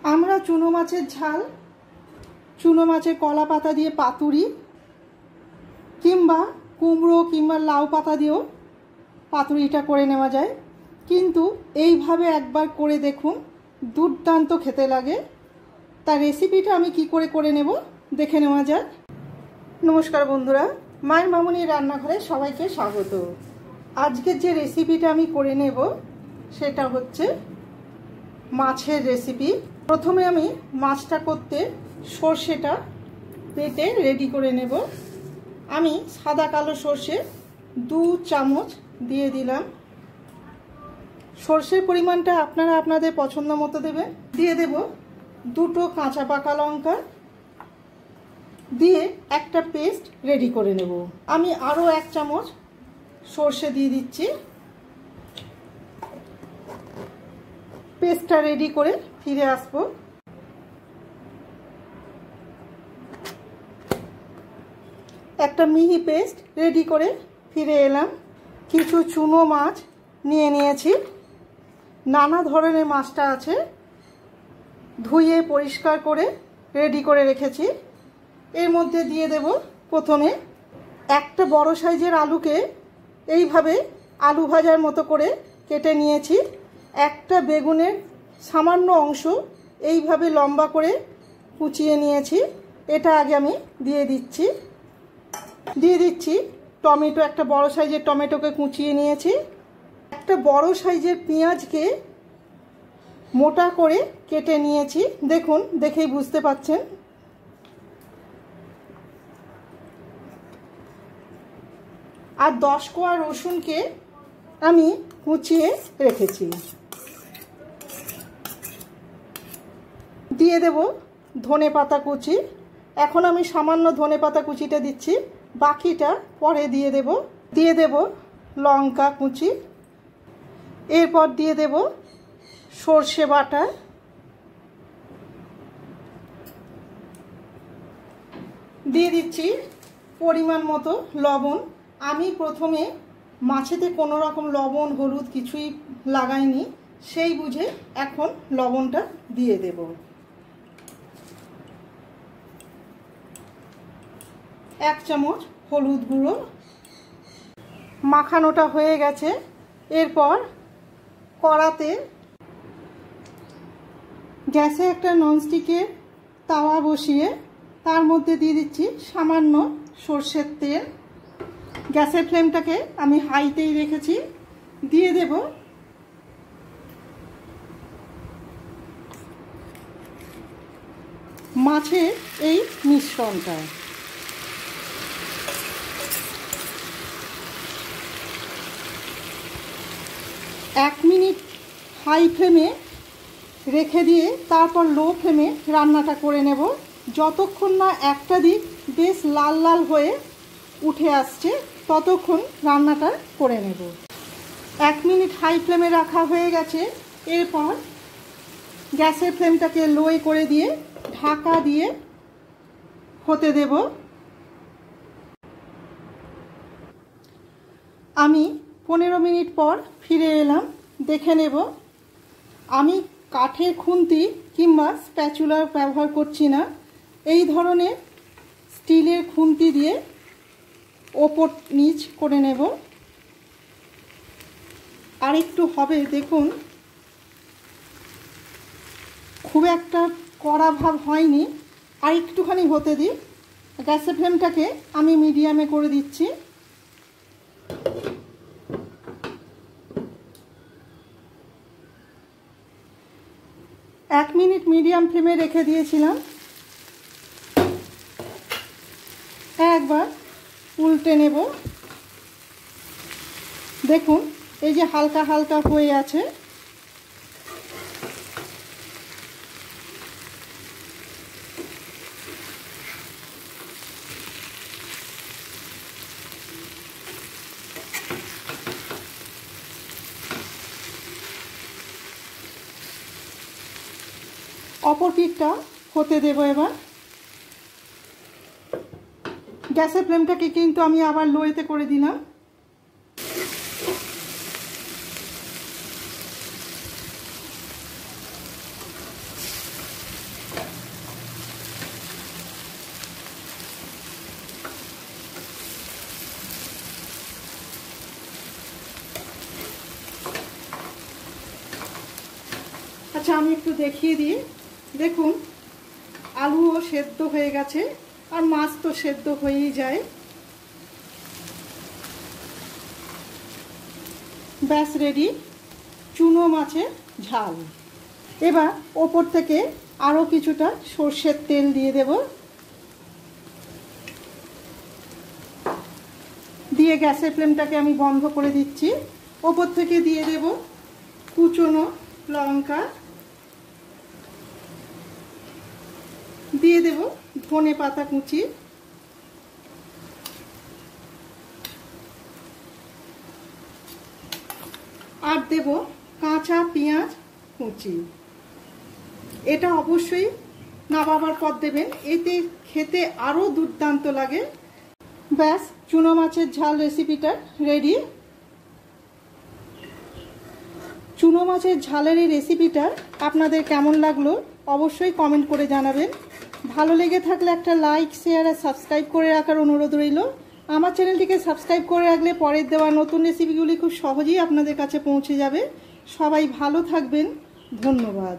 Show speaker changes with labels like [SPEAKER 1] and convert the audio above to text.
[SPEAKER 1] আমরা চুনো মাছের ঝাল, চুনো মাছের কলা পাতা দিয়ে পাতুরি কিংবা কুমড়ো কিংবা লাউ পাতা দিয়েও পাতুরিটা করে নেওয়া যায়, কিন্তু এইভাবে একবার করে দেখুন, দুর্দান্ত খেতে লাগে। তার রেসিপিটা আমি কি করে নেব দেখে নেওয়া যাক। নমস্কার বন্ধুরা, মায়ের মামুনির রান্নাঘরে সবাইকে স্বাগত। আজকের যে রেসিপিটা আমি করে নেব সেটা হচ্ছে মাছের রেসিপি। প্রথমে আমি মাছটা করতে সর্ষেটা বেটে রেডি করে নেব। আমি সাদা কালো সর্ষে 2 চামচ দিয়ে দিলাম। সর্ষের পরিমাণটা আপনারা আপনাদের পছন্দ মতো দেবেন। দিয়ে দেব 2টো কাঁচা পাকা লঙ্কা, দিয়ে একটা পেস্ট রেডি করে নেব। আমি আরও 1 চামচ সর্ষে দিয়ে দিচ্ছি। পেস্টটা রেডি করে ফিরে আসবো। একটা মিহি পেস্ট রেডি করে ফিরে এলাম। কিছু চুনো মাছ নিয়ে নিয়েছি, নানা ধরনের মাছটা আছে, ধুয়ে পরিষ্কার করে রেডি করে রেখেছি। এর মধ্যে দিয়ে দেব প্রথমে একটা বড় সাইজের আলুকে এইভাবে আলু ভাজার মতো করে কেটে নিয়েছি। একটা বেগুনের সামান্য অংশ এইভাবে লম্বা করে কুচিয়ে নিয়েছি, এটা আগে আমি দিয়ে দিচ্ছি। দিয়ে দিচ্ছি টমেটো, একটা বড় সাইজের টমেটোকে কুচিয়ে নিয়েছি। একটা বড় সাইজের পেঁয়াজকে মোটা করে কেটে নিয়েছি, দেখুন, দেখেই বুঝতে পাচ্ছেন। আর 10 কোয়া রসুনকে আমি কুচিয়ে রেখেছি। দিয়ে দেব ধনেপাতা কুচি। এখন আমি সামান্য ধনেপাতা কুচিটা দিচ্ছি, বাকিটা পরে দিয়ে দেব। দিয়ে দেব লঙ্কা কুচি, এরপর দিয়ে দেব সর্ষে বাটা, দিয়ে দিচ্ছি পরিমাণ মতো লবণ। আমি প্রথমে মাছেতে কোনো রকম লবণ হলুদ কিছুই লাগাইনি, সেই বুঝে এখন লবণটা দিয়ে দেব। এক চামচ হলুদ গুঁড়ো। মাখানোটা হয়ে গেছে। এরপর কড়াতে গ্যাসে একটা ননস্টিকের তাওয়া বসিয়ে তার মধ্যে দিয়ে দিচ্ছি সামান্য সর্ষের তেল। গ্যাসের ফ্লেমটাকে আমি হাইতেই রেখেছি। দিয়ে দেব মাছের এই মিশ্রণটা। এক মিনিট হাই ফ্লেমে রেখে দিয়ে তারপর লো ফ্লেমে রান্নাটা করে নেব, যতক্ষণ না একটা দিক বেশ লাল লাল হয়ে উঠে আসছে ততক্ষণ রান্নাটা করে নেব। 1 মিনিট হাই ফ্লেমে রাখা হয়ে গেছে। এরপর গ্যাসের ফ্লেমটাকে লোয়ে করে দিয়ে ঢাকা দিয়ে হতে দেব। আমি 15 মিনিট পর ফিরে এলাম। দেখে নেব। আমি কাঠের খুন্তি কিংবা স্প্যাচুলার ব্যবহার করছি না, এই ধরনের স্টিলের খুন্তি দিয়ে ওপর নিচ করে নেব। আর একটু হবে, দেখুন, খুব একটা কড়া ভাব হয়নি, আর একটুখানি হতে দিই। গ্যাসের ফ্লেমটাকে আমি মিডিয়ামে করে দিচ্ছি। এক মিনিট মিডিয়াম ফ্লেমে রেখে দিয়েছিলাম। একবার উল্টে নেব। দেখুন, এই যে হালকা হালকা হয়ে আছে। অপর পিঠটা হতে দেব। এবার গ্যাসের ফ্লেমটাকে কিন্তু আমি আবার লোয়েতে করে দিলাম। আমি একটু দেখিয়ে দিই। দেখুন আলুও সেদ্ধ হয়ে গেছে, আর মাছ তো সেদ্ধ হয়েই যায়। ব্যাস রেডি চুনো মাছের ঝাল। এবার ওপর থেকে আরও কিছুটা সর্ষের তেল দিয়ে দেব, দিয়ে গ্যাসের ফ্লেমটাকে আমি বন্ধ করে দিচ্ছি। ওপর থেকে দিয়ে দেব কুচনো লঙ্কা, দিয়ে দেব ধনে পাতা কুচি, আর দেব কাঁচা পেঁয়াজ কুচি। এটা অবশ্যই নামাবার পর দেবেন, এতে খেতে আরও দুর্দান্ত লাগে। ব্যাস চুনো মাছের ঝাল রেসিপিটা রেডি। চুনো মাছের ঝালের এই রেসিপিটা আপনাদের কেমন লাগলো অবশ্যই কমেন্ট করে জানাবেন। ভালো লেগে থাকলে একটা লাইক, শেয়ার আর সাবস্ক্রাইব করে রাখার অনুরোধ রইল। আমার চ্যানেলটিকে সাবস্ক্রাইব করে রাখলে পরের দেওয়া নতুন রেসিপিগুলি খুব সহজেই আপনাদের কাছে পৌঁছে যাবে। সবাই ভালো থাকবেন, ধন্যবাদ।